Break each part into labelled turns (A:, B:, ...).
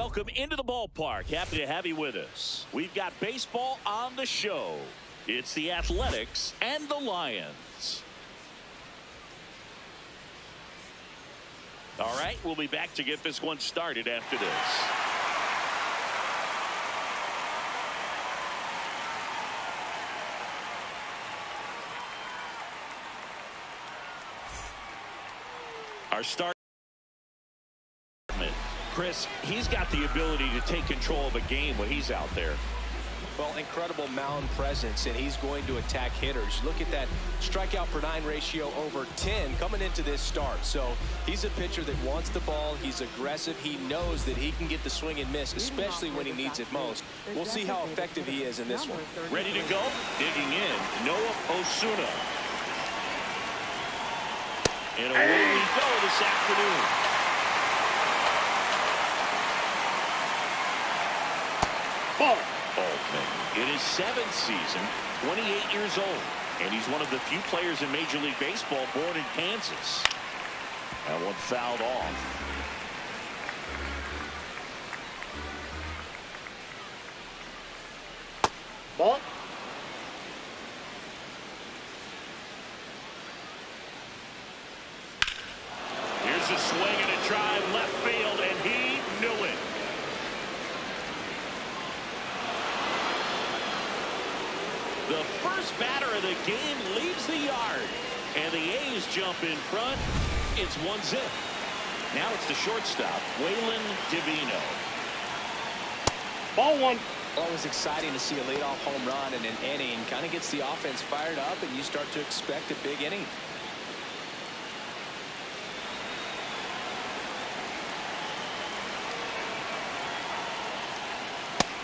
A: Welcome into the ballpark. Happy to have you with us. We've got baseball on the show. It's the Athletics and the Lions. All right, we'll be back to get this one started after this. Our start. Chris, he's got the ability to take control of a game when he's out there.
B: Well, incredible mound presence, and he's going to attack hitters. Look at that strikeout per 9 ratio over 10 coming into this start. So he's a pitcher that wants the ball. He's aggressive. He knows that he can get the swing and miss, especially when he needs it most. We'll see how effective he is in this one.
A: Ready to go? Digging in, Noah Osuna. And away we go this afternoon. Ball. In his 7th season, 28 years old, and he's one of the few players in Major League Baseball born in Kansas. That one fouled off. Ball. Here's a swing and a drive left field, and he knew it. The first batter of the game leaves the yard, and the A's jump in front. It's 1-0. Now it's the shortstop, Waylon Divino. Ball 1.
B: Always exciting to see a leadoff home run in an inning. Kind of gets the offense fired up, and you start to expect a big inning.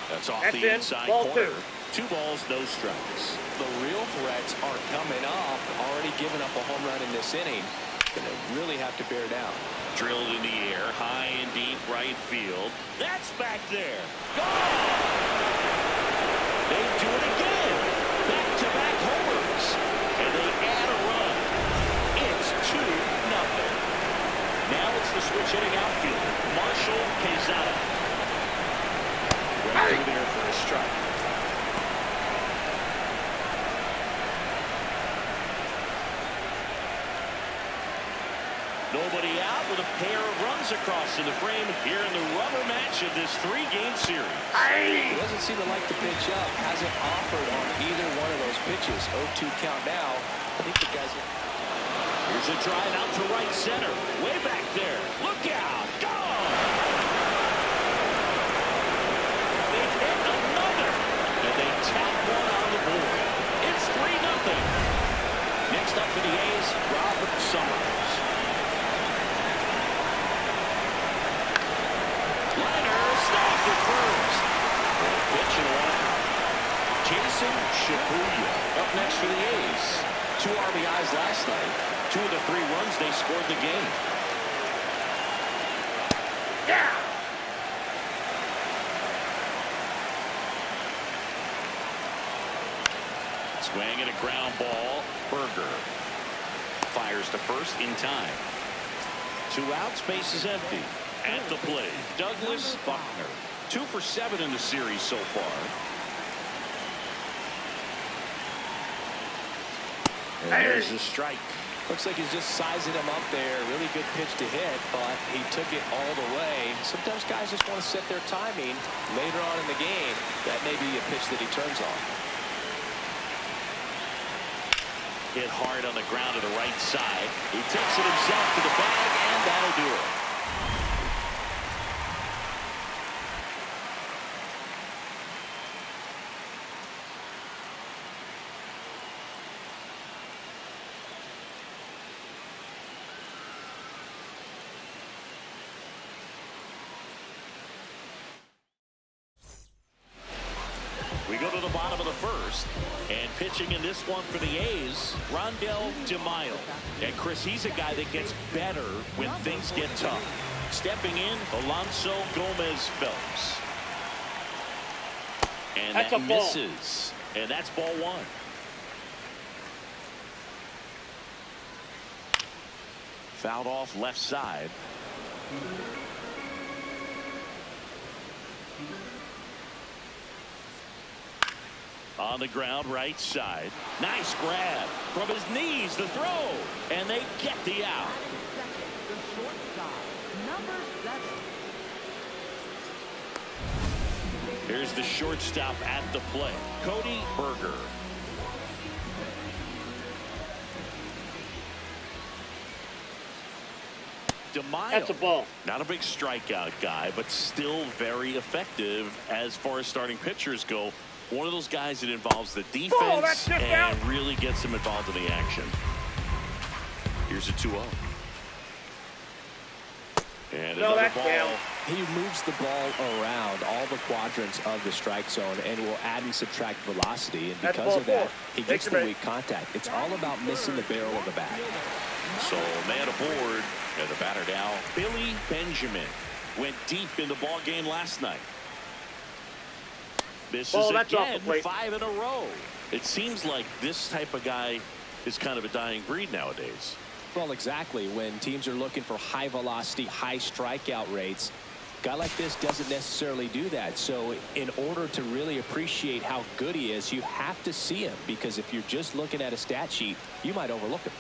A: That's off the inside corner. 2 balls, no strikes.
B: The real threats are coming up. Already given up a home run in this inning. Going to really have to bear down.
A: Drilled in the air, high and deep right field. That's back there. Gone! They do it again. Back-to-back homers. And they add a run. It's 2-0. Now it's the switch hitting outfielder, Marshall Quezada. Right through there for a strike. Nobody out with a pair of runs across in the frame here in the rubber match of this 3-game series.
B: He doesn't seem to like the pitch up. Hasn't offered on either one of those pitches. 0-2 count now. I think the guy's in.
A: Here's a drive out to right center. Way back there. Look out. Gone. They've hit another. And they tap one on the board. It's 3-0. Next up for the A's, Robert Summers. Stopped at first. Pitch and 1 out. Jason Shibuya up next for the A's. 2 RBIs last night. 2 of the 3 runs they scored in the game. Yeah. Swing and a ground ball. Berger fires to first in time. 2 outs, base is empty. At the plate, Douglas Buckner. 2 for 7 in the series so far. And there's a strike.
B: Looks like he's just sizing him up there. Really good pitch to hit, but he took it all the way. Sometimes guys just want to set their timing later on in the game. That may be a pitch that he turns on.
A: Hit hard on the ground to the right side. He takes it himself to the bag, and that'll do it. We go to the bottom of the first, and pitching in this one for the A's, Rondell DeMaio. And Chris, he's a guy that gets better when things get tough. Stepping in, Alonso Gomez Phelps. And that misses. And that's ball 1. Fouled off left side. On the ground, right side. Nice grab from his knees, the throw, and they get the out.
C: The shortstop, number 7.
A: Here's the shortstop at the plate, Cody Berger.
D: That's a ball.
A: Not a big strikeout guy, but still very effective as far as starting pitchers go. One of those guys that involves the defense and really gets them involved in the action. Here's a 2-0. And another ball.
D: Down.
B: He moves the ball around all the quadrants of the strike zone and will add and subtract velocity. And because of that, he gets the weak contact. It's all about missing the barrel of the bat.
A: So man aboard, and the batter now, Billy Benjamin, went deep in the ball game last night. This is again 5 in a row. It seems like this type of guy is kind of a dying breed nowadays.
B: Well, exactly. When teams are looking for high velocity, high strikeout rates, a guy like this doesn't necessarily do that. So in order to really appreciate how good he is, you have to see him, because if you're just looking at a stat sheet, you might overlook him.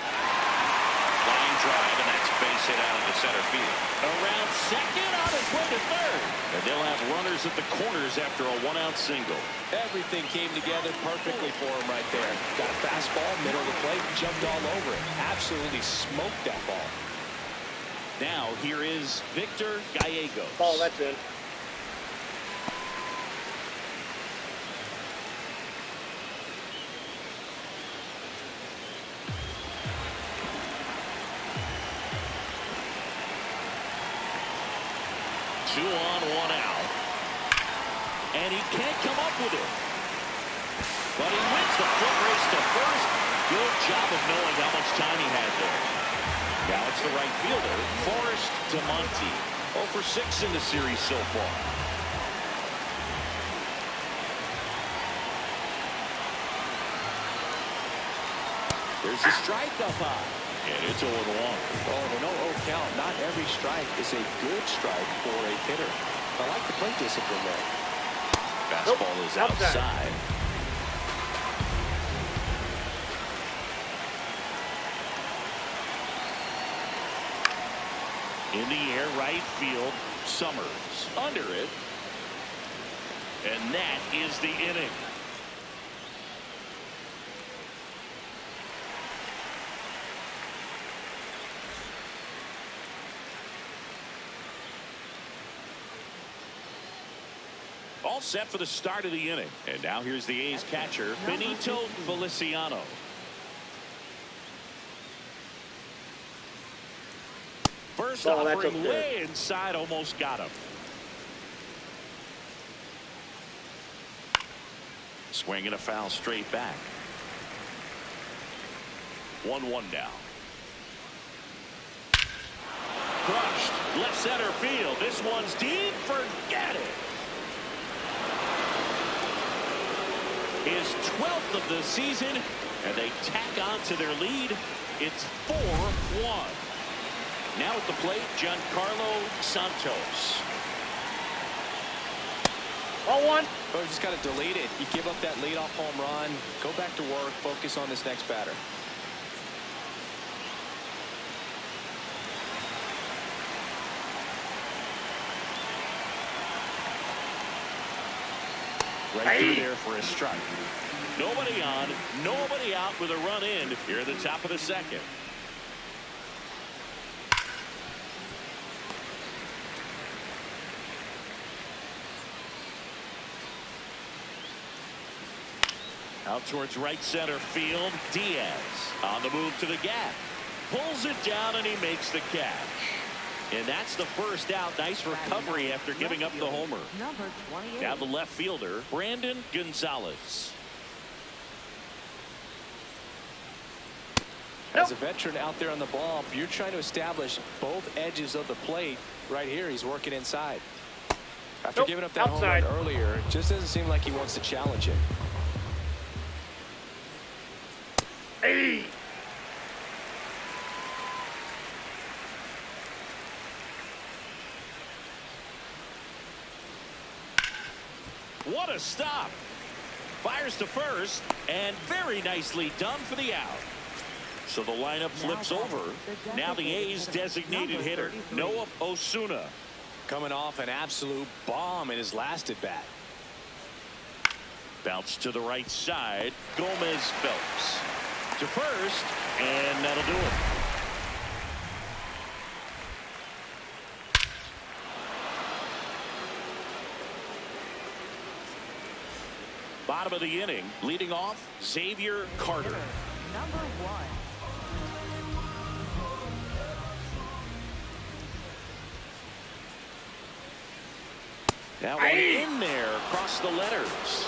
A: Line drive, and that's base hit out into center field. Around second, on his way to third. And they'll have runners at the corners after a 1-out single.
B: Everything came together perfectly for him right there. Got a fastball, middle of the plate, jumped all over it. Absolutely smoked that ball.
A: Now here is Victor Gallegos.
D: Ball, that's it.
A: Two on, 1 out. And he can't come up with it. But he wins the foot race to first. Good job of knowing how much time he had there. Now it's the right fielder, Forrest DeMonte. 0 for 6 in the series so far. There's a strike up high. And it's 0-1.
B: Oh, the 0-0 count. Not every strike is a good strike for a hitter. I like the plate discipline there.
A: Fastball is outside. In the air, right field, Summers under it. And that is the inning. All set for the start of the inning. And now here's the A's catcher, Benito Feliciano. First offering way inside, almost got him. Swing and a foul straight back. 1-1 now. Crushed. Left center field. This one's deep. Forget it. His 12th of the season, and they tack on to their lead. It's 4-1. Now at the plate, Giancarlo Santos.
D: 0-1.
B: Oh, you just got to delete it. You give up that leadoff home run. Go back to work. Focus on this next batter.
A: Right through there for a strike. Nobody on, nobody out with a run in here at the top of the second. Out towards right center field. Diaz on the move to the gap. Pulls it down and he makes the catch. And that's the first out. Nice recovery after giving up the homer. Now the left fielder, Brandon Gonzalez.
B: As a veteran out there on the ball, you're trying to establish both edges of the plate. Right here, he's working inside. After giving up that home run earlier, it just doesn't seem like he wants to challenge it.
D: Hey.
A: What a stop. Fires to first, and very nicely done for the out. So the lineup flips over. Now the A's designated hitter, Noah Osuna.
B: Coming off an absolute bomb in his last at bat.
A: Bounce to the right side. Gomez Phelps to first, and that'll do it. Bottom of the inning, leading off, Xavier Carter.
C: Number 1.
A: That one in there across the letters.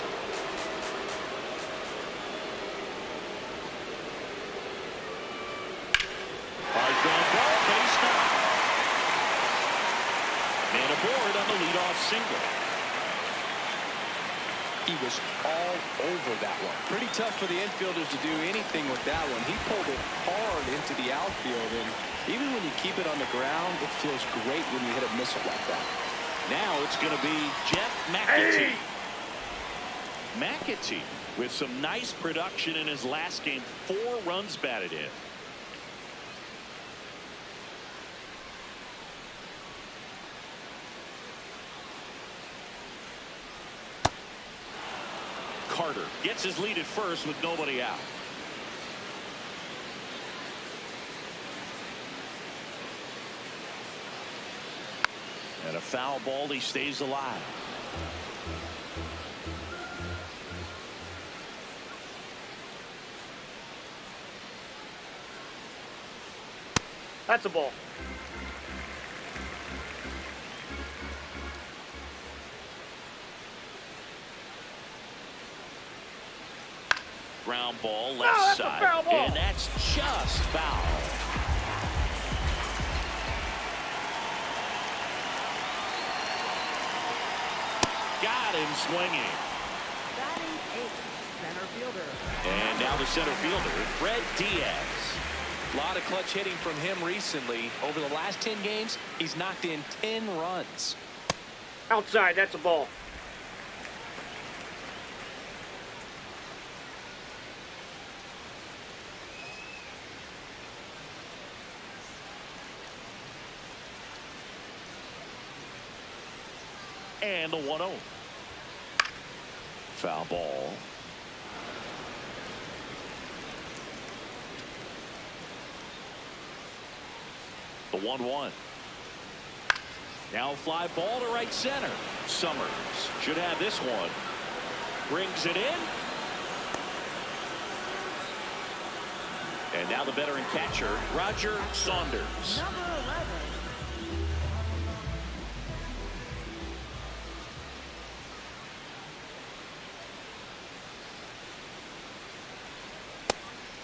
A: Hard ground ball, base knock. Man aboard on the leadoff single.
B: He was all over that one. Pretty tough for the infielders to do anything with that one. He pulled it hard into the outfield, and even when you keep it on the ground, it feels great when you hit a missile like that.
A: Now it's going to be Jeff McAtee. McAtee with some nice production in his last game. 4 runs batted in. Carter gets his lead at first with nobody out. And a foul ball, he stays alive.
D: That's a ball.
A: Ground ball left side.
D: Foul ball.
A: And that's just foul. Got him swinging.
C: Batting 8th, center fielder.
A: And now the center fielder, Fred Diaz.
B: A lot of clutch hitting from him recently. Over the last 10 games, he's knocked in 10 runs.
D: Outside, that's a ball.
A: And the 1-0. Foul ball. The 1-1. Now fly ball to right center. Summers should have this one. Brings it in. And now the veteran catcher, Roger Saunders.
C: Number 11.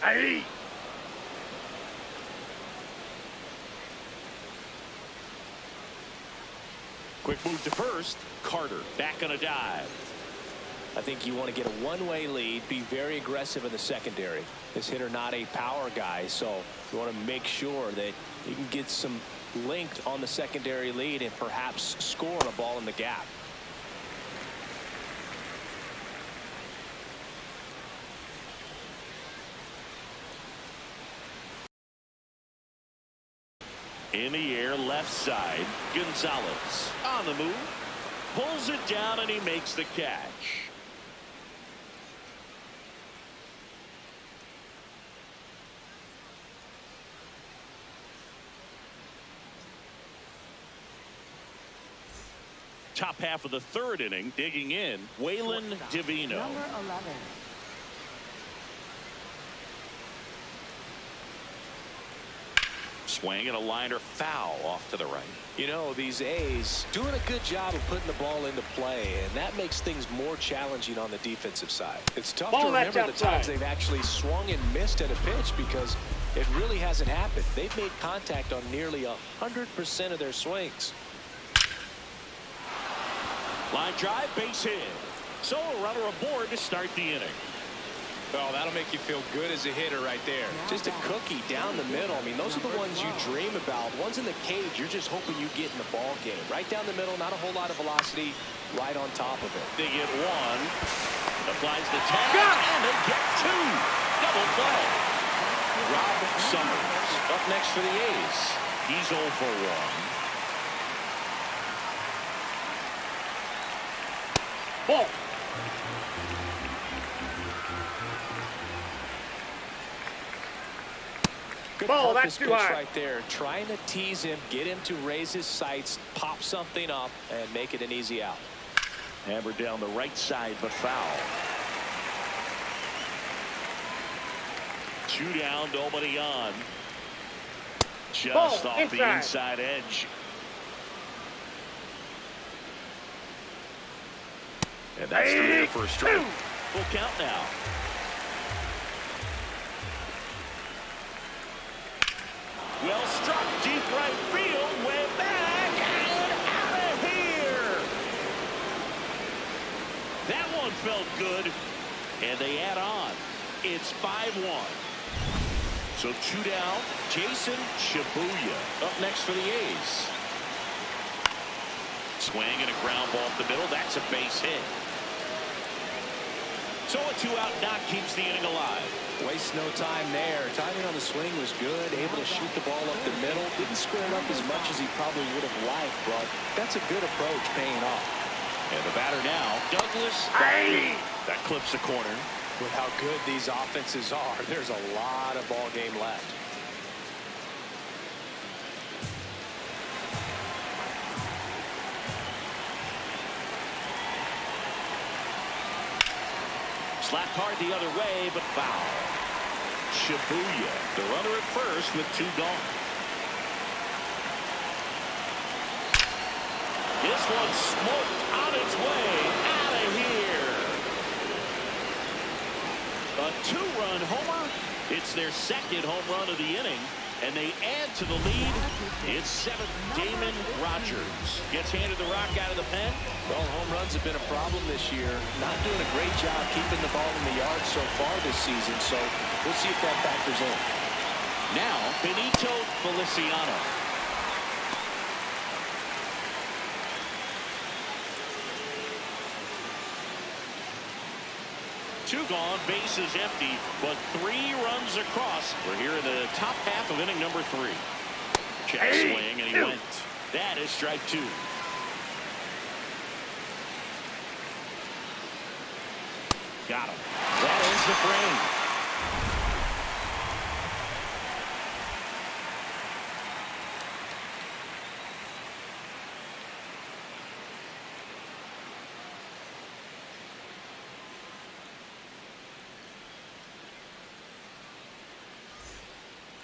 D: Hey.
A: Quick move to first. Carter back on a dive.
B: I think you want to get a one-way lead, be very aggressive in the secondary. This hitter not a power guy, so you want to make sure that you can get some length on the secondary lead and perhaps score a ball in the gap.
A: In the air, left side. Gonzalez on the move. Pulls it down, and he makes the catch. Top half of the 3rd inning, digging in, Waylon Divino.
C: Number 11.
A: Swing and a liner foul off to the right.
B: You know, these A's doing a good job of putting the ball into play, and that makes things more challenging on the defensive side. It's tough to remember the times they've actually swung and missed at a pitch because it really hasn't happened. They've made contact on nearly 100% of their swings.
A: Line drive, base hit. So a runner aboard to start the inning.
B: Well, that'll make you feel good as a hitter right there. Just a cookie down the middle. I mean, those are the ones you dream about. Ones in the cage, you're just hoping you get in the ball game. Right down the middle, not a whole lot of velocity, right on top of it.
A: They get one. Applies the tag, and they get two. Double play. Rob Summers up next for the A's. He's 0 for 1.
D: Ball.
B: Good
D: Ball,
B: purpose
D: that's too
B: pitch
D: high.
B: right there. Trying to tease him, get him to raise his sights, pop something up, and make it an easy out.
A: Hammered down the right side, but foul. 2 down, nobody on. Just
D: Ball,
A: off the inside edge. And that's through there for a strike. Full count now. Well struck, deep right field, way back, and out of here. That one felt good, and they add on. It's 5-1. So 2 down. Jason Shibuya up next for the A's. Swing and a ground ball up the middle. That's a base hit. So a 2-out knock keeps the inning alive.
B: Waste no time there. Timing on the swing was good. Able to shoot the ball up the middle. Didn't square it up as much as he probably would have liked, but that's a good approach paying off.
A: And the batter now, Douglas Bailey. That clips the corner.
B: With how good these offenses are, there's a lot of ball game left.
A: Slapped hard the other way, but foul. Shibuya, the runner at first with 2 gone. This one smoked on its way out of here. A 2-run homer. It's their second home run of the inning, and they add to the lead. It's 7th. Damon Rogers gets handed the rock out of the pen.
B: Well, home runs have been a problem this year. Not doing a great job keeping the ball in the yard so far this season, so we'll see if that factors in.
A: Now, Benito Feliciano. Two gone, bases empty, but 3 runs across. We're here in the top half of inning number 3. Check swing, and he went. That is strike 2. Got him. That ends the frame.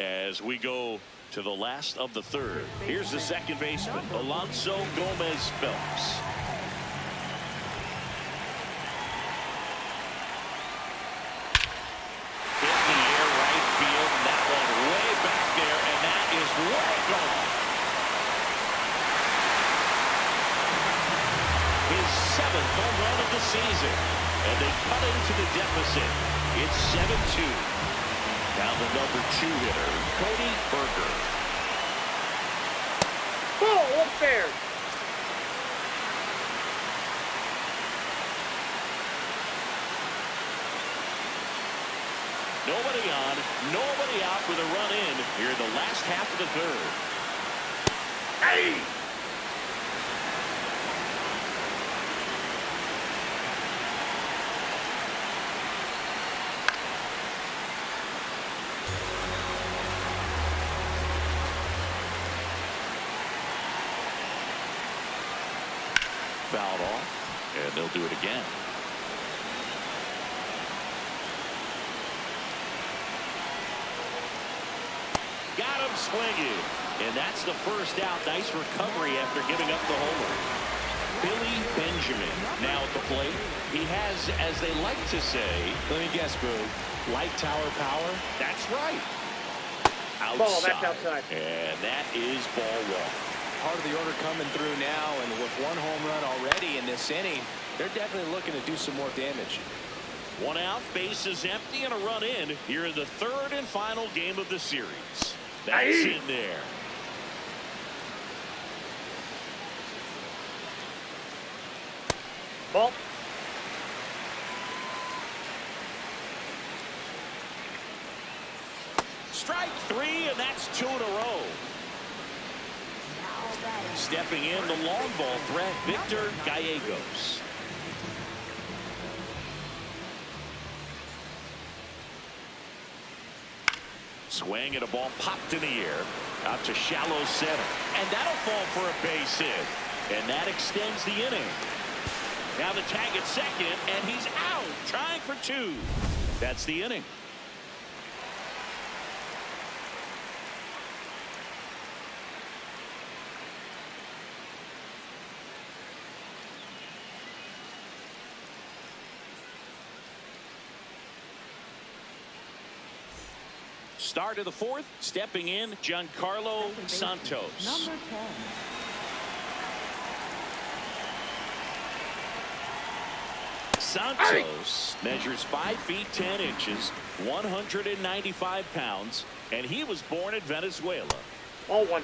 A: As we go to the last of the 3rd. Here's the second baseman, Alonso Gomez Phelps. Hit in the air, right field, and that one way back there, and that is way gone. His 7th home run of the season, and they cut into the deficit. It's 7-2. Now the number 2 hitter, Cody Berger.
D: Ball up there.
A: Nobody on, nobody out with a run in here in the last half of the 3rd.
D: Hey!
A: Fouled off, and they'll do it again. Got him swinging, and that's the first out. Nice recovery after giving up the homer. Billy Benjamin now at the plate. He has, as they like to say,
B: let me guess, Boo, light tower power?
A: That's right. Outside.
D: Ball, that's outside.
A: And that is ball 1.
B: Part of the order coming through now, and with 1 home run already in this inning, they're definitely looking to do some more damage.
A: One out, base is empty, and a run in here in the third and final game of the series. That's in there.
D: Ball.
A: Strike three, and that's 2 in a row. Stepping in, the long ball threat, Victor Gallegos. Swing and a ball popped in the air out to shallow center, and that'll fall for a base hit, and that extends the inning. Now the tag at second, and he's out trying for 2. That's the inning. Start of the fourth, stepping in, Giancarlo Santos.
C: Number 10.
A: Santos measures 5 feet 10 inches, 195 pounds, and he was born in Venezuela.
D: Ball 1.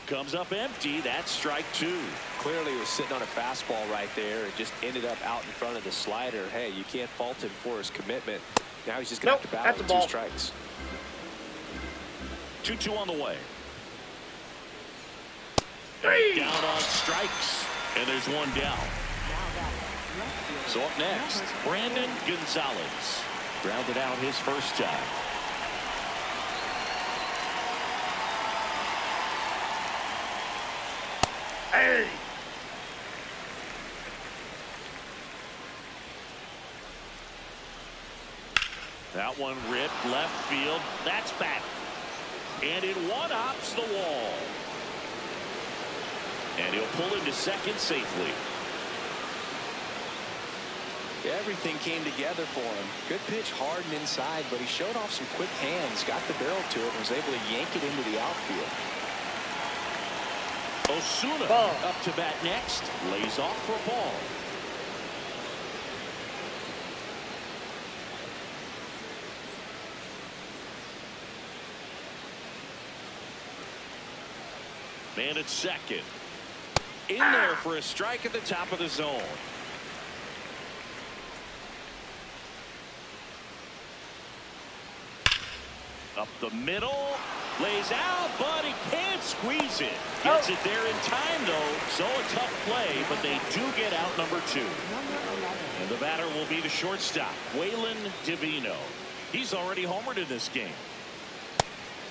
A: Comes up empty. That's strike 2.
B: Clearly he was sitting on a fastball right there and just ended up out in front of the slider. Hey, you can't fault him for his commitment. Now he's just going to have to battle with 2 strikes.
A: 2-2 on the way.
D: Hey.
A: Down on strikes, and there's 1 down. So up next, Brandon Gonzalez. Grounded out his first time.
D: Hey.
A: That one ripped left field. That's back. And it one-ups the wall. And he'll pull into second safely.
B: Everything came together for him. Good pitch, hard and inside, but he showed off some quick hands, got the barrel to it, and was able to yank it into the outfield.
A: Osuna up to bat next. Lays off for a ball. Man at second. In there for a strike at the top of the zone. Up the middle. Lays out, but he can't squeeze it. Gets it there in time, though. So a tough play, but they do get out number 2. And the batter will be the shortstop, Waylon Divino. He's already homered in this game.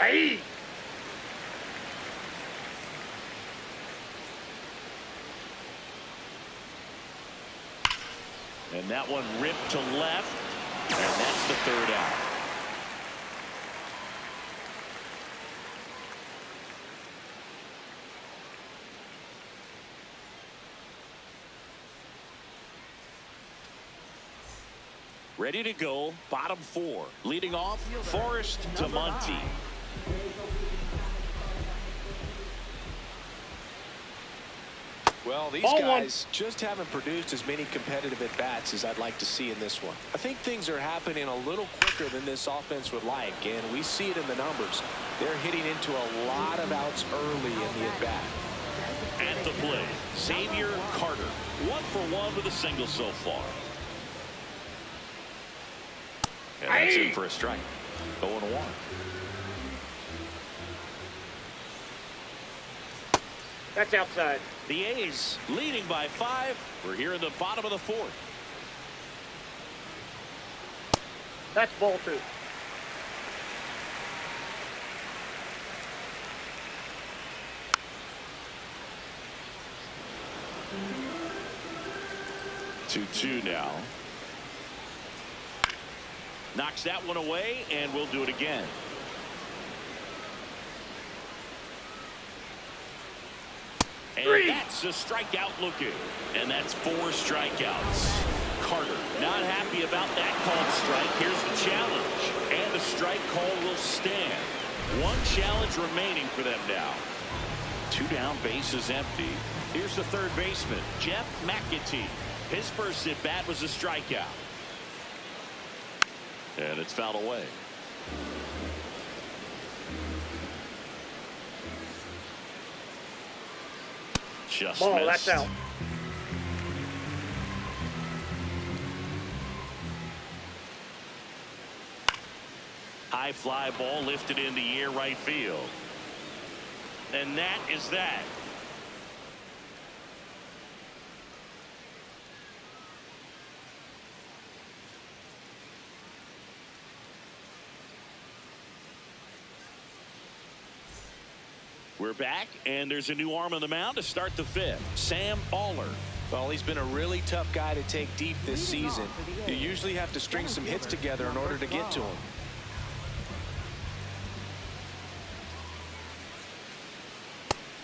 D: Hey.
A: And that one ripped to left, and that's the 3rd out. Ready to go, bottom 4. Leading off, Forrest Tamonte.
B: Well, these guys just haven't produced as many competitive at-bats as I'd like to see in this one. I think things are happening a little quicker than this offense would like, and we see it in the numbers. They're hitting into a lot of outs early in the at-bat.
A: At the plate, Xavier Carter. 1 for 1 with a single so far. And that's in for a strike. 0-1.
D: That's outside.
A: The A's leading by 5. We're here in the bottom of the 4th.
D: That's ball 2.
A: Two now. Knocks that one away, and we'll do it again. And that's a strikeout looking. And that's 4 strikeouts. Carter not happy about that called strike. Here's the challenge. And the strike call will stand. 1 challenge remaining for them now. Two down, bases empty. Here's the third baseman, Jeff McAtee. His first at bat was a strikeout. And it's fouled away. Just
D: Ball,
A: missed.
D: that's out.
A: High fly ball lifted in the air right field. And that is that. We're back, and there's a new arm on the mound to start the fifth. Sam Aller.
B: Well, he's been a really tough guy to take deep this season. You usually have to string some hits together in order to get to him.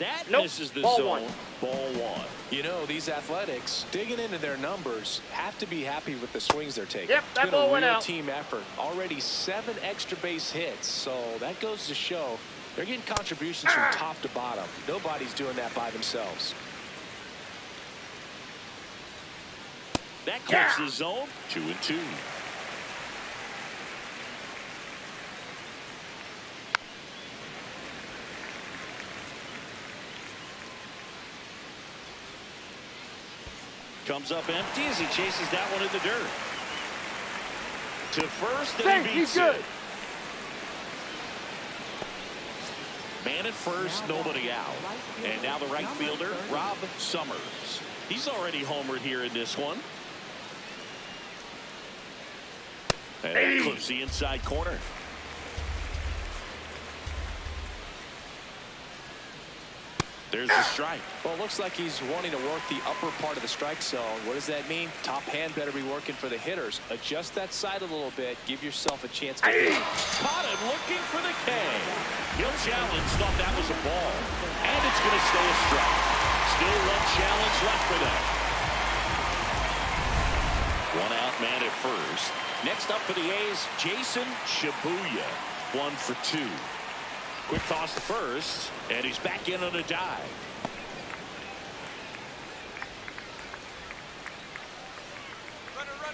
A: That
D: Nope.
A: misses the
D: Ball
A: zone.
D: one.
A: Ball one.
B: You know, these Athletics, digging into their numbers, have to be happy with the swings they're taking.
D: Yep, that
B: it's been
D: ball
B: a
D: went
B: real
D: out.
B: team effort. Already 7 extra base hits, so that goes to show they're getting contributions from top to bottom. Nobody's doing that by themselves.
A: That clips the zone. 2-2. Comes up empty as he chases that one in the dirt. To first, and he beats
D: he's good.
A: it. Man at first, nobody out. And now the right fielder, Rob Summers. He's already homered here in this one. And that clips the inside corner. There's the strike.
B: Well, it looks like he's wanting to work the upper part of the strike zone. What does that mean? Top hand better be working for the hitters. Adjust that side a little bit. Give yourself a chance to hit.
A: Caught him looking for the K. He'll challenge. Thought that was a ball. And it's going to stay a strike. Still one challenge left for them. One out, man at first. Next up for the A's, Jason Shibuya. 1 for 2. Quick toss to first, and he's back in on a dive.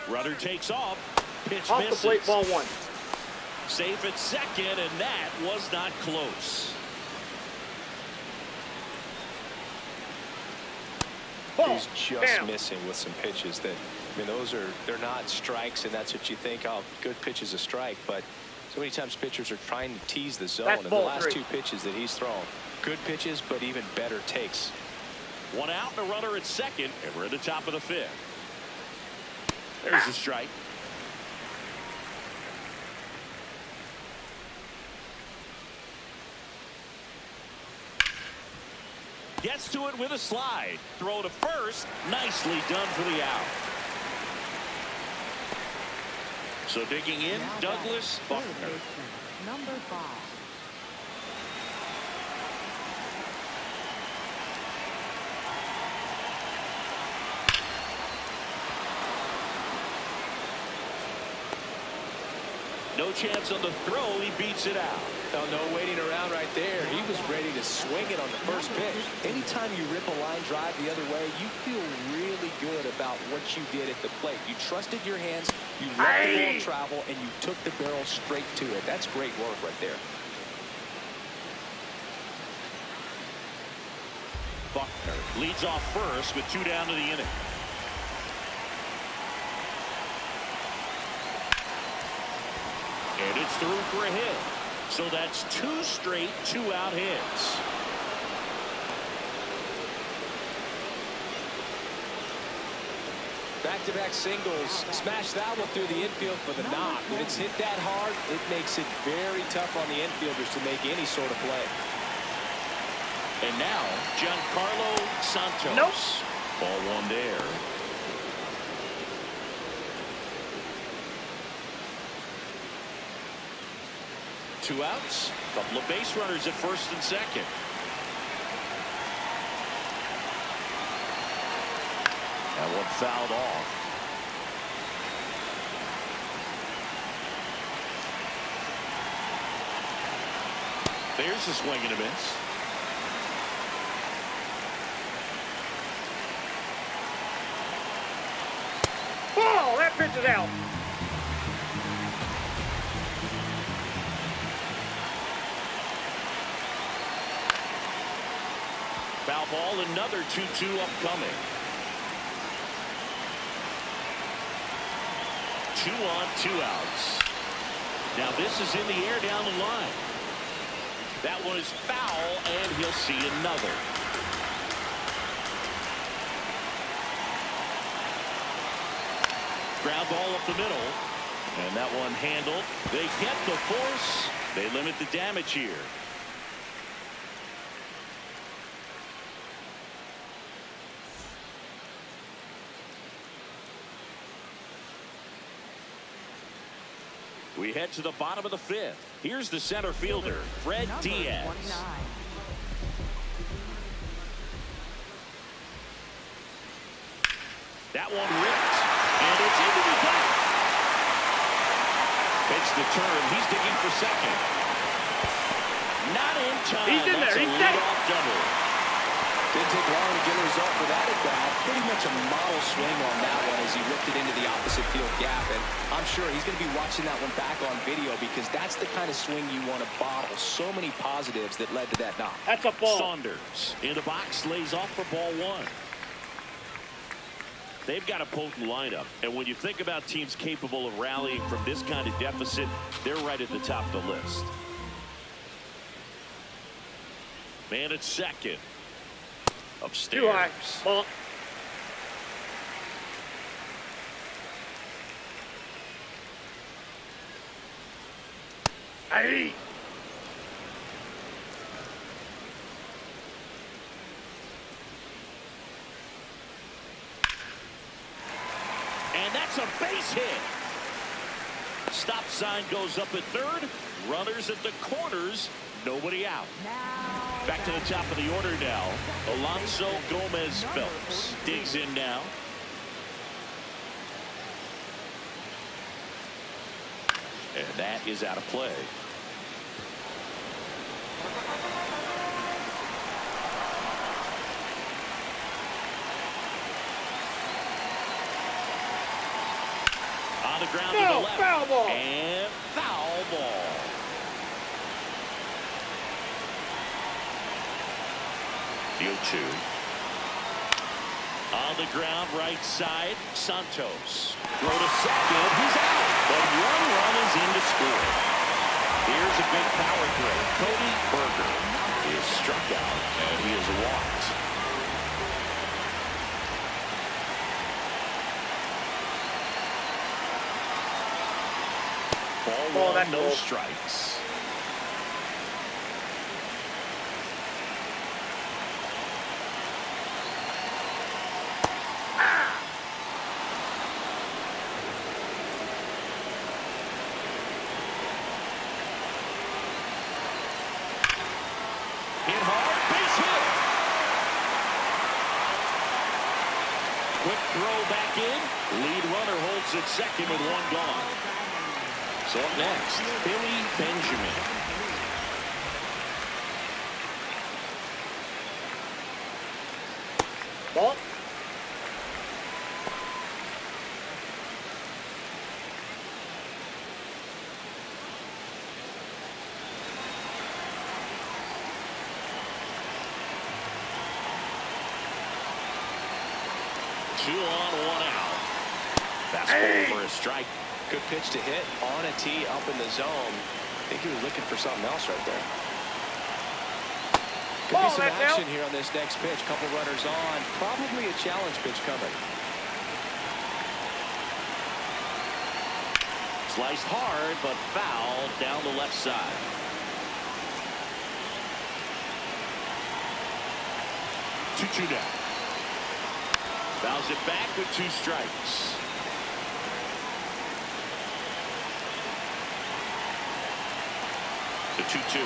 A: Runner takes off. Pitch
D: Off
A: misses.
D: the plate, ball one.
A: Safe at second, and that was not close.
D: Ball.
B: He's just
D: Bam.
B: missing with some pitches that, I mean, they're not strikes, and that's what you think, oh, good pitch is a strike, but so many times pitchers are trying to tease the zone,
D: That's
B: and the
D: ball
B: last
D: 3.
B: 2 pitches that he's thrown, good pitches, but even better takes.
A: One out and a runner at second, and we're at the top of the fifth. There's a strike. Gets to it with a slide. Throw to first. Nicely done for the out. So digging in, Douglas Buckner.
C: Number 5.
A: No chance on the throw. He beats it out.
B: Oh, no waiting around right there. He was ready to swing it on the first pitch. Anytime you rip a line drive the other way, you feel really good about what you did at the plate. You trusted your hands, you let the ball travel, and you took the barrel straight to it. That's great work right there.
A: Buckner leads off first with 2 down to the inning. And it's through for a hit. So that's 2 straight 2-out hits.
B: Back-to-back singles. Smash that one through the infield for the knock. When it's hit that hard, it makes it very tough on the infielders to make any sort of play.
A: And now, Giancarlo Santos.
D: Nope.
A: Ball 1 there. Two outs. Couple of base runners at first and second. That one fouled off. There's a swing and a miss.
D: that pitch is out.
A: Foul ball, another 2-2 upcoming. 2 on, 2 outs. Now this is in the air down the line. That one is foul, and he'll see another. Ground ball up the middle. And that one handled. They get the force. They limit the damage here. We head to the bottom of the 5th. Here's the center fielder, Fred Diaz.
C: 29.
A: That one ripped, and it's into the back. It's the turn. He's digging for second. Not in time.
D: He's in there.
A: That's
D: He's
A: a
D: safe.
A: leadoff double.
B: Didn't take long to get a result for that at bat. Pretty much a model swing on that one as he ripped it into the opposite field gap. And I'm sure he's going to be watching that one back on video because that's the kind of swing you want to bottle. So many positives that led to that knock.
D: That's a ball.
A: Saunders in the box, lays off for ball 1. They've got a potent lineup, and when you think about teams capable of rallying from this kind of deficit, they're right at the top of the list. Man at second. Upstairs.
D: Too high. Ball. Hey.
A: And that's a base hit. Stop sign goes up at third. Runners at the corners. Nobody out.
C: Now
A: Back to the top of the order now. Alonso Gomez Phelps digs in now. And that is out of play. On the ground to the left.
D: Foul ball.
A: And foul ball. The 0-2. On the ground, right side, Santos. Throw to second, he's out. But one run is in to score. Here's a big power throw. Cody Berger is struck out, and he is walked. Ball 1, no strikes. Hit hard, base hit. Quick throw back in. Lead runner holds at second with 1 gone. So up next, Billy Benjamin.
D: Ball.
A: Two on, 1 out. Fastball for a strike.
B: Good pitch to hit on a tee up in the zone. I think he was looking for something else right there. Could be some action here on this next pitch. Couple runners on. Probably a challenge pitch coming.
A: Sliced hard, but foul down the left side. Two down. Fouls it back with 2 strikes. The 2-2.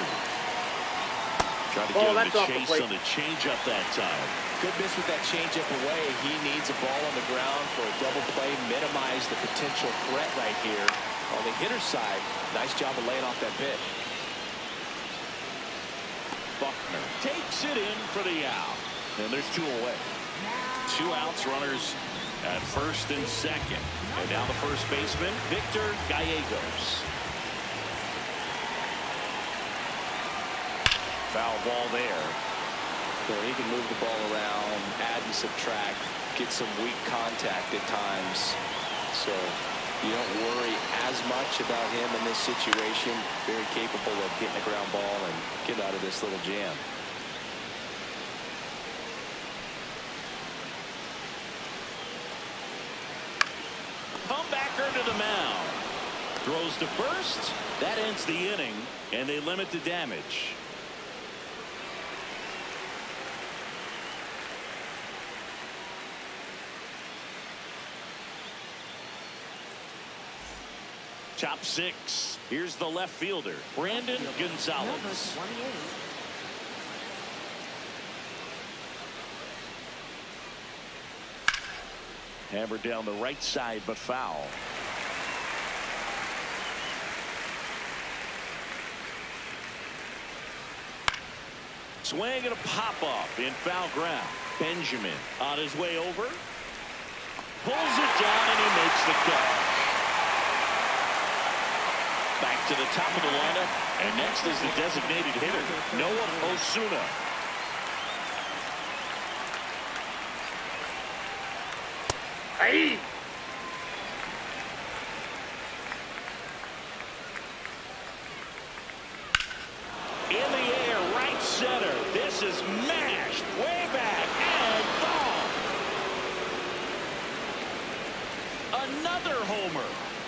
A: Trying to get him to chase on the changeup that time.
B: Good miss with that changeup away. He needs a ball on the ground for a double play. Minimize the potential threat right here. On the hitter's side, nice job of laying off that pitch.
A: Buckner takes it in for the out. And there's 2 away. 2 outs, runners At first and second. And now the first baseman, Victor Gallegos. Foul ball there.
B: So he can move the ball around, add and subtract, get some weak contact at times. So you don't worry as much about him in this situation. Very capable of getting a ground ball and get out of this little jam.
A: Comebacker to the mound. Throws to first. That ends the inning, and they limit the damage. Top six. Here's the left fielder, Brandon Gonzalez.
C: Number 28.
A: Hammered down the right side, but foul. Swing and a pop-up in foul ground. Benjamin on his way over. Pulls it down, and he makes the cut. Back to the top of the lineup, and next is the designated hitter, Noah Osuna.
D: Hey!
A: In the air, right center. This is mashed way back and gone. Another homer.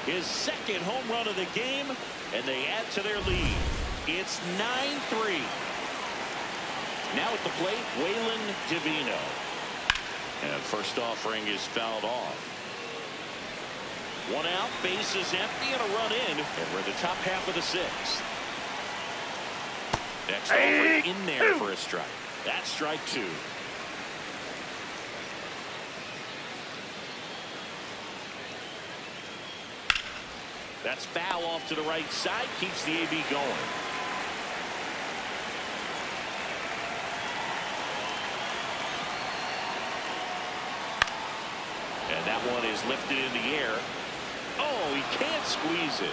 A: His second home run of the game, and they add to their lead. It's 9-3. Now at the plate, Waylon Divino. And first offering is fouled off. One out, base is empty, and a run in, and we're in the top half of the sixth. Next offering in there for a strike. That's strike two. That's foul off to the right side. Keeps the AB going. And that one is lifted in the air. Oh, he can't squeeze it.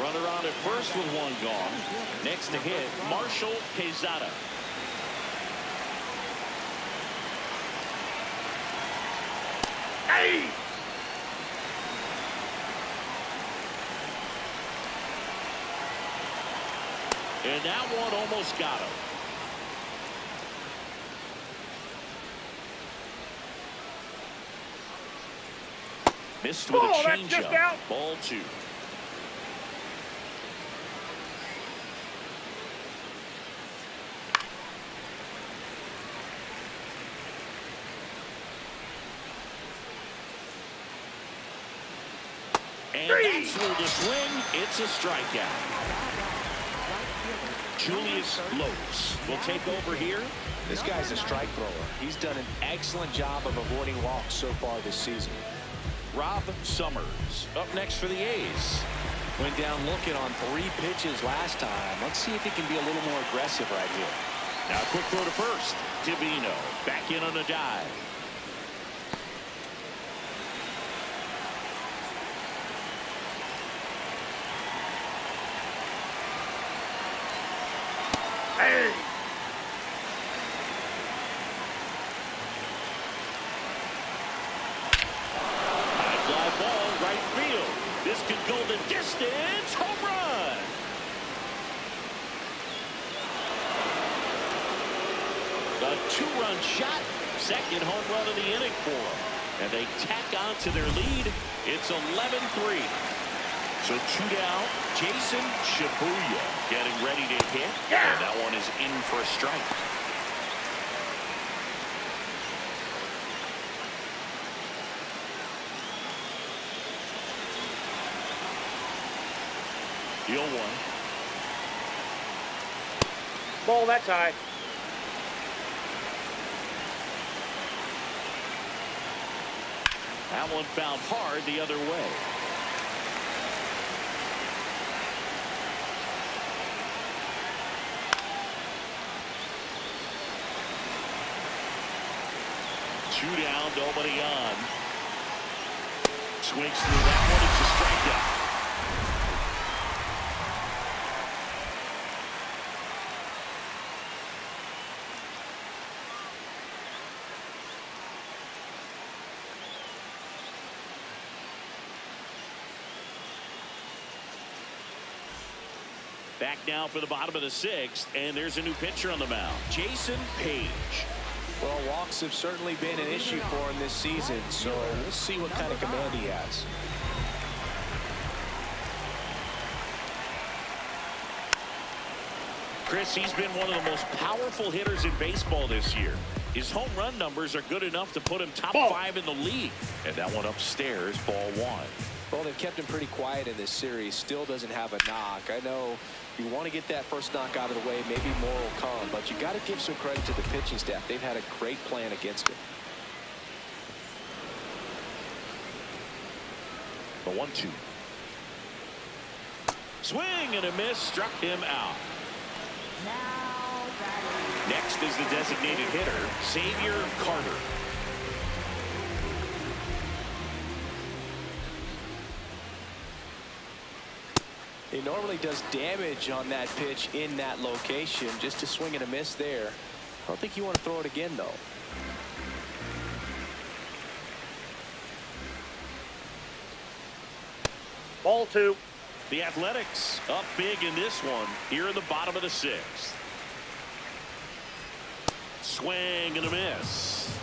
A: Runner on at first with one gone. Next to hit, Marshall Quezada.
D: Hey!
A: And that one almost got him. Missed with a
D: that's just
A: changeup.
D: out.
A: Ball two. And that's through the swing. It's a strikeout. Julius Lopes will take over here.
B: This guy's a strike thrower. He's done an excellent job of avoiding walks so far this season.
A: Rob Summers up next for the A's.
B: Went down looking on 3 pitches last time. Let's see if he can be a little more aggressive right here.
A: Now a quick throw to first. Divino back in on a dive.
D: Hey!
A: High fly ball, right field. This could go the distance. Home run. A 2-run shot. Second home run of the inning for them. And they tack on to their lead. It's 11-3. So 2 down. Jason Shibuya getting ready to hit.
D: Yeah.
A: And that one is in for a strike. The 0-1.
D: Ball, that's high.
A: That one found hard the other way. 2 down, nobody on. Swings through that one. It's a strikeout. Back now for the bottom of the 6th, and there's a new pitcher on the mound, Jason Page.
B: Well, walks have certainly been an issue for him this season, so we'll see what kind of command he has.
A: Chris, he's been one of the most powerful hitters in baseball this year. His home run numbers are good enough to put him top 5 in the league. And that one upstairs, ball 1.
B: Well, they've kept him pretty quiet in this series. Still doesn't have a knock. I know you want to get that first knock out of the way. Maybe more will come, but you got to give some credit to the pitching staff. They've had a great plan against him.
A: The 1-2. Swing and a miss, struck him out.
C: Now batting.
A: Next is the designated hitter, Xavier Carter.
B: He normally does damage on that pitch in that location. Just a swing and a miss there. I don't think you want to throw it again, though.
D: Ball 2.
A: The Athletics up big in this one here in the bottom of the 6th. Swing and a miss.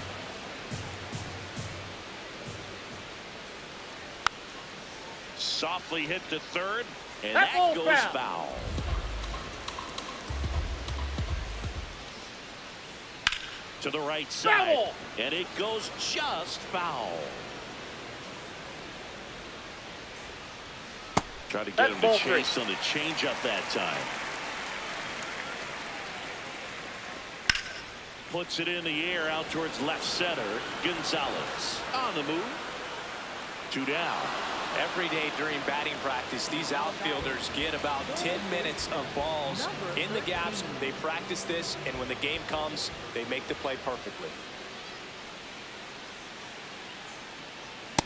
A: Softly hit to third, and that goes foul. To the right side,
D: Foul.
A: and it goes just foul. Try to get him to chase on the changeup that time. Puts it in the air out towards left center. Gonzalez on the move. 2 down.
B: Every day during batting practice, these outfielders get about 10 minutes of balls in the gaps. They practice this, and when the game comes, they make the play perfectly.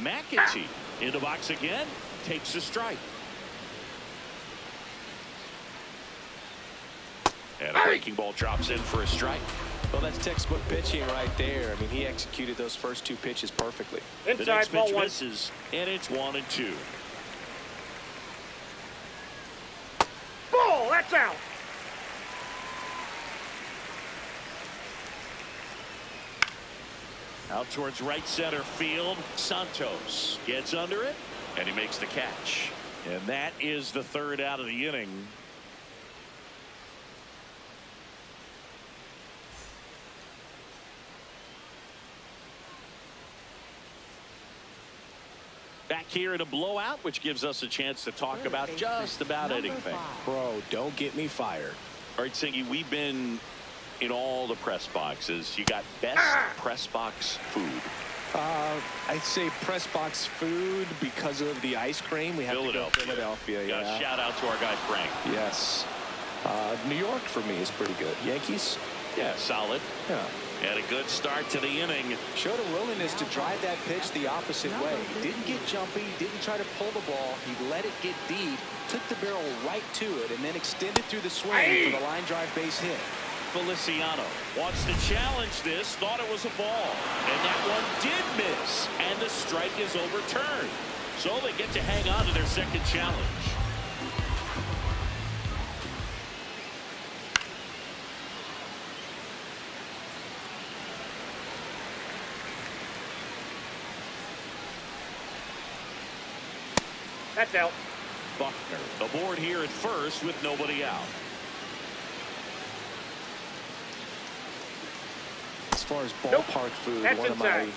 A: McAtee in the box again. Takes a strike. And a breaking ball drops in for a strike.
B: Well, that's textbook pitching right there. I mean, he executed those first 2 pitches perfectly.
A: The next pitch misses, and it's 1-2.
D: Ball, that's out.
A: Out towards right center field. Santos gets under it, and he makes the catch. And that is the 3rd out of the inning. Back here in a blowout, which gives us a chance to talk about just about anything.
B: Bro, don't get me fired.
A: All right, Singy, we've been in all the press boxes. You got best press box food.
B: I'd say press box food because of the ice cream. We have to go Philadelphia. Yeah.
A: Shout out to our guy Frank.
B: Yes. New York for me is pretty good. Yankees?
A: Yeah, solid.
B: Yeah.
A: Had a good start to the inning.
B: Showed a willingness to drive that pitch the opposite way. Didn't get jumpy, didn't try to pull the ball. He let it get deep, took the barrel right to it, and then extended through the swing for the line drive base hit.
A: Feliciano wants to challenge this, thought it was a ball, and that one did miss, and the strike is overturned. So they get to hang on to their second challenge.
D: That's out.
A: Buckner aboard here at first with nobody out.
B: As far as ballpark food,
D: That's
B: one
D: inside.
B: of my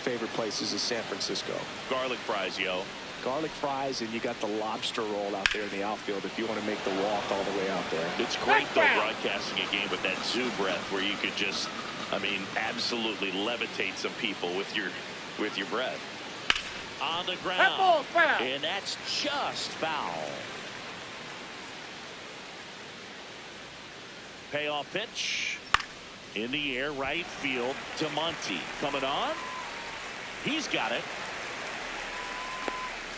B: favorite places is San Francisco.
A: Garlic fries, yo.
B: Garlic fries, and you got the lobster roll out there in the outfield if you want to make the walk all the way out there.
A: It's great, though, broadcasting a game with that zoo breath where you could just, I mean, absolutely levitate some people with your breath. On the ground.
D: That ball's foul.
A: And that's just foul. Payoff pitch. In the air, right field to Monty. Coming on. He's got it.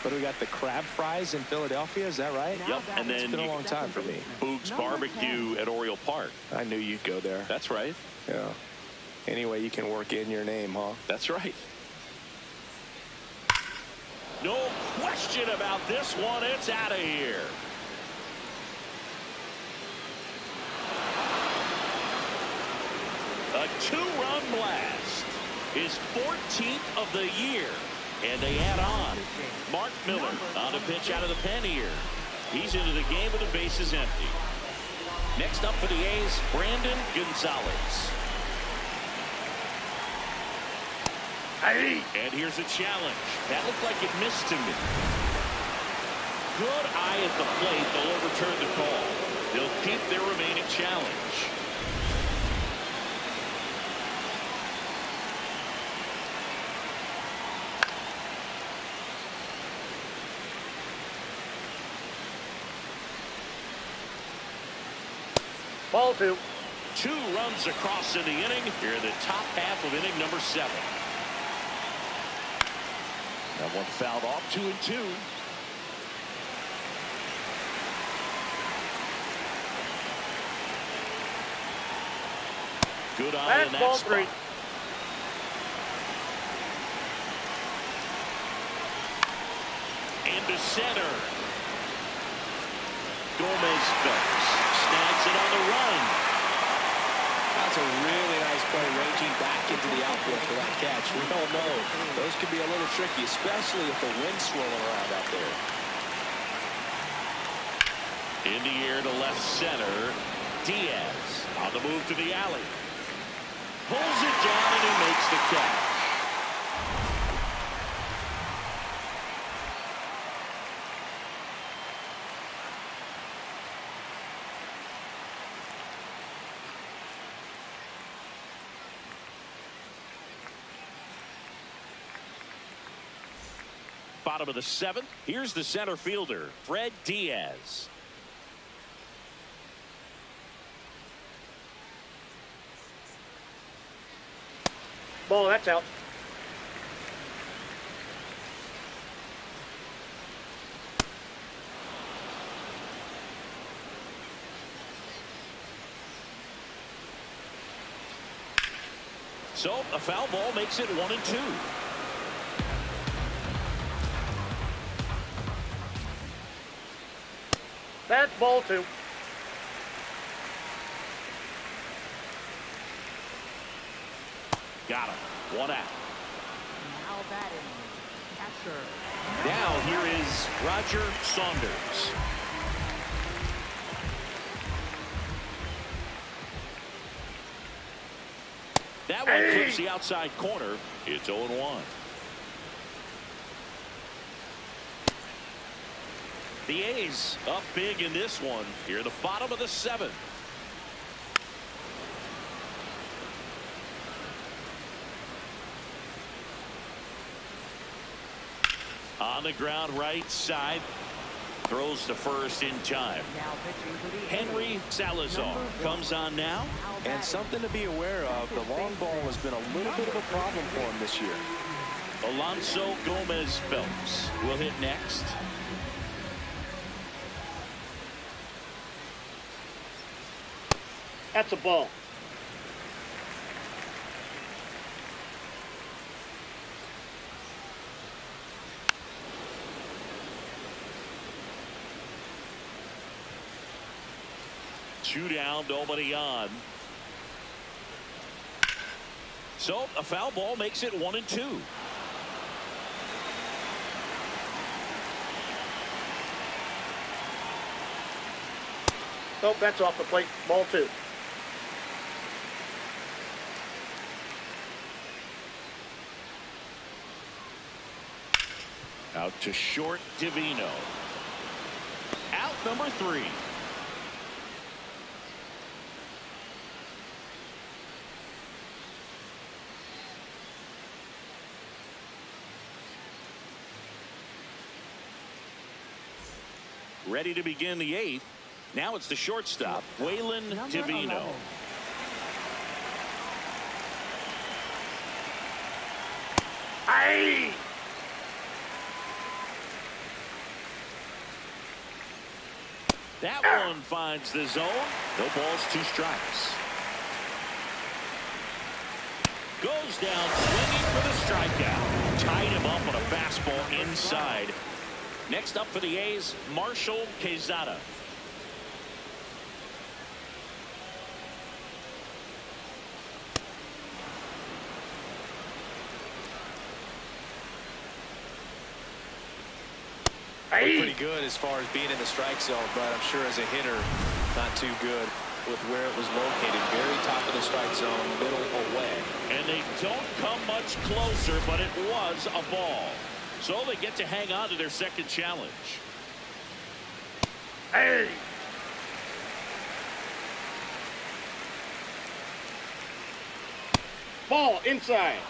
B: But we got the crab fries in Philadelphia, is that right?
A: Yep, and then
B: it's been a long time for me.
A: Boog's Barbecue at Oriole Park.
B: I knew you'd go there.
A: That's right.
B: Yeah. Anyway, you can work in your name, huh?
A: That's right. No question about this one. It's out of here. A two-run blast. His 14th of the year. And they add on. Mark Miller on a pitch out of the pen here. He's into the game with the bases empty. Next up for the A's, Brandon Gonzalez. And here's a challenge. That looked like it missed to me. Good eye at the plate. They'll overturn the call. They'll keep their remaining challenge.
D: Ball 2.
A: 2 runs across in the inning. Here in the top half of inning number 7. That one fouled off. 2-2. Good eye in that
D: ball
A: spot.
D: 3.
A: Into center. Gomez Phelps snags it on the run.
B: That's a really nice play, ranging back into the outfield for that catch. We all know those can be a little tricky, especially if the wind's swirling around out there.
A: In the air to left center. Diaz on the move to the alley. Pulls it down and he makes the catch. Bottom of the 7th. Here's the center fielder, Fred Diaz.
D: Ball, that's out.
A: So a foul ball makes it 1-2.
D: That's ball 2.
A: Got him. 1 out.
C: Now batting. Catcher.
A: Now here is Roger Saunders. That one clips the outside corner. It's 0-1. The A's up big in this one. Here at the bottom of the 7th. On the ground right side. Throws to first in time.
C: Now pitching for the
A: Henry Salazar comes on now.
B: And something to be aware of, the long ball has been a little bit of a problem for him this year.
A: Alonso Gomez Phelps will hit next.
D: That's a ball.
A: Two down, nobody on. So a foul ball makes it 1-2.
D: Nope, that's off the plate. Ball 2.
A: Out to short, Divino. Out number 3. Ready to begin the 8th. Now it's the shortstop, Waylon
C: Number
A: Divino.
C: 11.
D: Aye.
A: That one finds the zone. No balls, 2 strikes. Goes down swinging for the strikeout. Tied him up on a fastball inside. Next up for the A's, Marshall Quezada.
B: Pretty good as far as being in the strike zone, but I'm sure as a hitter, not too good with where it was located. Very top of the strike zone, middle away.
A: And they don't come much closer, but it was a ball. So they get to hang on to their second challenge.
D: Hey. Ball inside.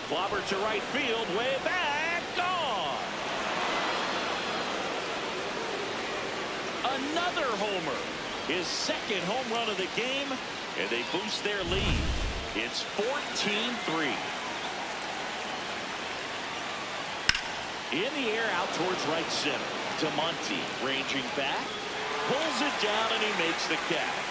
A: Clobber to right field, way back, gone. Another homer. His second home run of the game, and they boost their lead. It's 14-3. In the air out towards right center. DeMonte ranging back, pulls it down, and he makes the catch.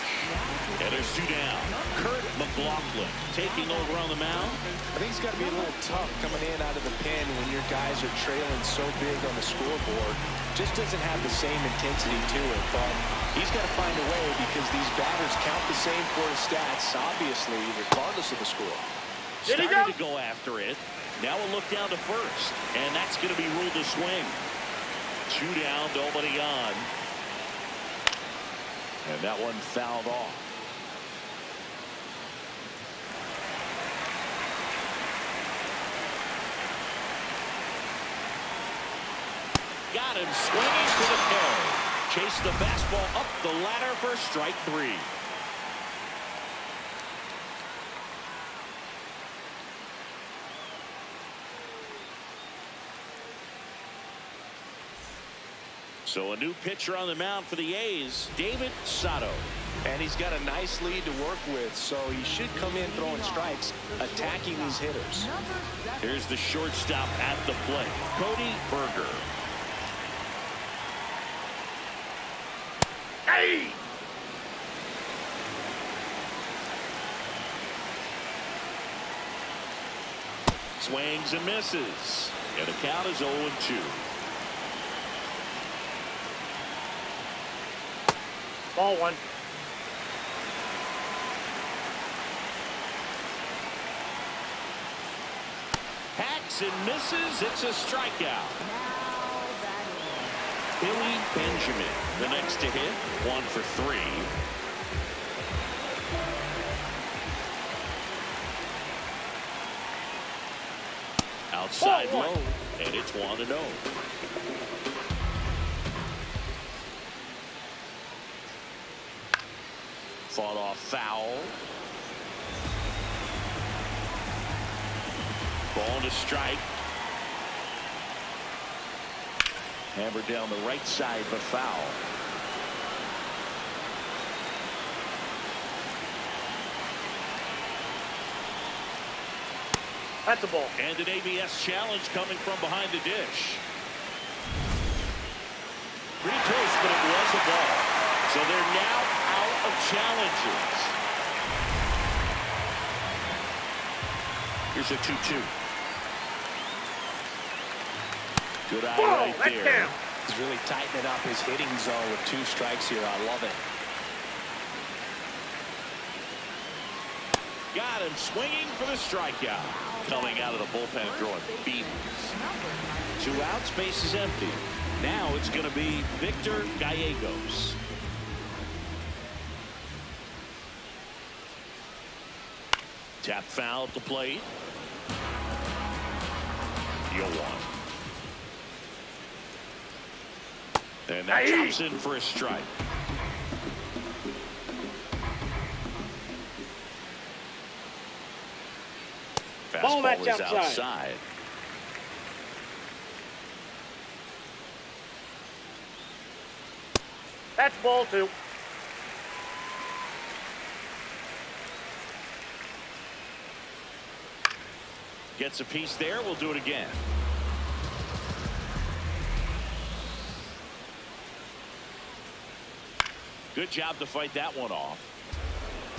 A: And there's 2 down. Kurt McLaughlin taking over on the mound.
B: I think it's got to be a little tough coming in out of the pen when your guys are trailing so big on the scoreboard. Just doesn't have the same intensity to it, but he's got to find a way because these batters count the same for his stats, obviously, regardless of the score.
A: Starting to go after it. Now a look down to first, and that's going to be ruled a swing. 2 down, nobody on. And that one fouled off. Got him swinging for the carry. Chase the fastball up the ladder for strike 3. So a new pitcher on the mound for the A's, David Sato.
B: And he's got a nice lead to work with, so he should come in throwing strikes, attacking these hitters.
A: Here's the shortstop at the plate, Cody Berger.
D: Hey.
A: Swings and misses. And the count is 0-2.
D: Ball 1.
A: Hacks and misses. It's a strikeout. Billy Benjamin, the next to hit, 1 for 3. Outside low, and it's 1-0. Fought off foul. Ball to strike. Hammered down the right side, but foul.
D: That's a ball.
A: And an ABS challenge coming from behind the dish. Pretty close, but it was a ball. So they're now out of challenges. Here's a 2-2. Good eye right there.
B: He's really tightening up his hitting zone with 2 strikes here. I love it.
A: Got him swinging for the strikeout. Coming out of the bullpen throwing beams. 2 outs, base is empty. Now it's going to be Victor Gallegos. Tap foul at the plate. 0-1. And that chops in for a strike. Fastball is outside.
D: That's ball 2.
A: Gets a piece there. We'll do it again. Good job to fight that one off.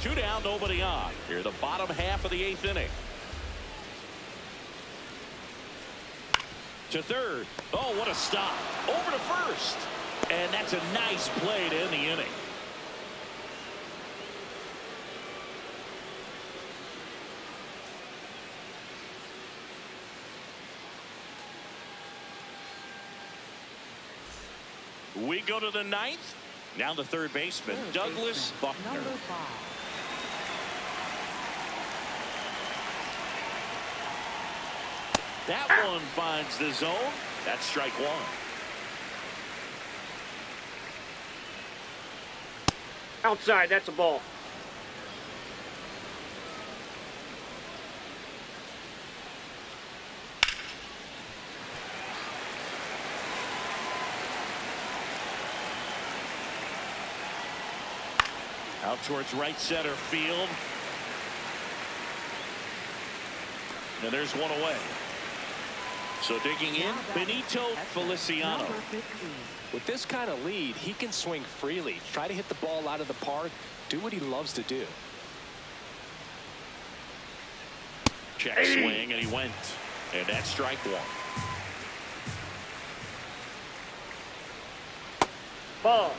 A: 2 down, nobody on. Here, the bottom half of the 8th inning. To third. Oh, what a stop. Over to first. And that's a nice play to end the inning. We go to the 9th. Now the third baseman, Douglas Buckner.
C: Number 5.
A: That one finds the zone. That's strike 1.
D: Outside, that's a ball.
A: Out towards right center field. And there's one away. So digging in, Benito Feliciano.
C: Number 15.
B: With this kind of lead, he can swing freely, try to hit the ball out of the park, do what he loves to do.
A: Check swing, and he went. And that's strike 1.
D: Ball.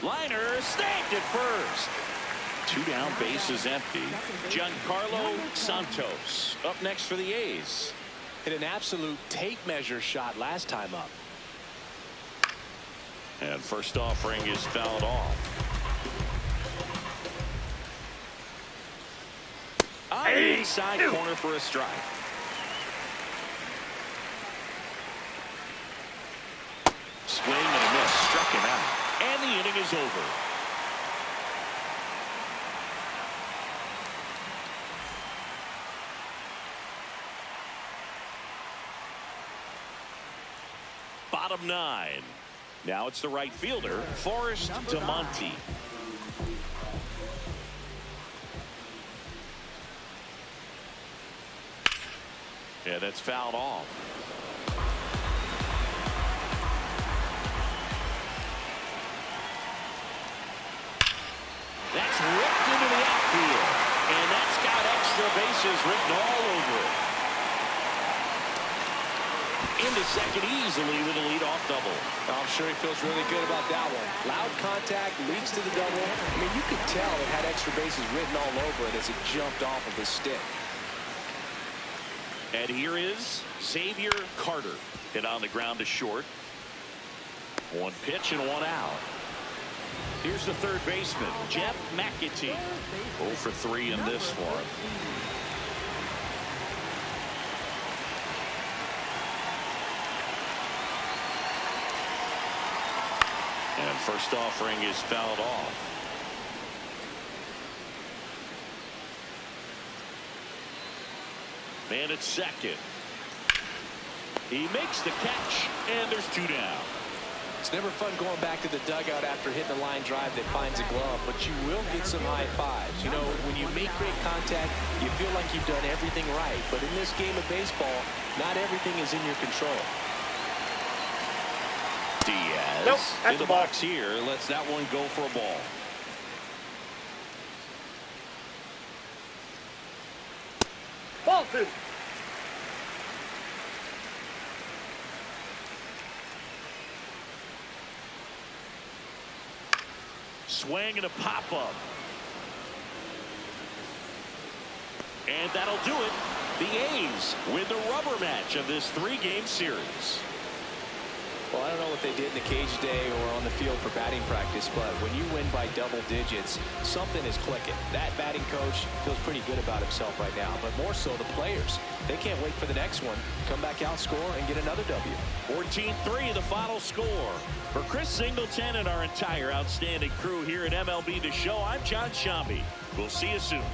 A: Liner snagged at first. 2 down, bases empty. Giancarlo Santos up next for the A's.
B: Hit an absolute tape measure shot last time up.
A: And first offering is fouled off. On the inside corner for a strike. Swing and a miss. Struck him out. And the inning is over. Bottom 9. Now it's the right fielder, Forrest DeMonte. Yeah, that's fouled off. That's ripped into the outfield. And that's got extra bases written all over it. Into second easily with a leadoff double.
B: I'm sure he feels really good about that one. Loud contact leads to the double. I mean, you could tell it had extra bases written all over it as it jumped off of his stick.
A: And here is Xavier Carter. Hit on the ground to short. 1 pitch and 1 out. Here's the third baseman, Jeff McAtee. 0 for 3 in this one. And first offering is fouled off. Man at second. He makes the catch, and there's 2 down.
B: It's never fun going back to the dugout after hitting a line drive that finds a glove, but you will get some high fives. You know, when you make great contact, you feel like you've done everything right. But in this game of baseball, not everything is in your control.
A: Diaz
D: Nope,
A: in the box here. Lets that one go for a ball.
D: Ball 2.
A: Swing and a pop-up. And that'll do it. The A's win the rubber match of this 3-game series.
B: Well, I don't know what they did in the cage today or on the field for batting practice, but when you win by double digits, something is clicking. That batting coach feels pretty good about himself right now, but more so the players. They can't wait for the next one. Come back out, score, and get another W.
A: 14-3 the final score. For Chris Singleton and our entire outstanding crew here at MLB The Show, I'm John Shambi. We'll see you soon.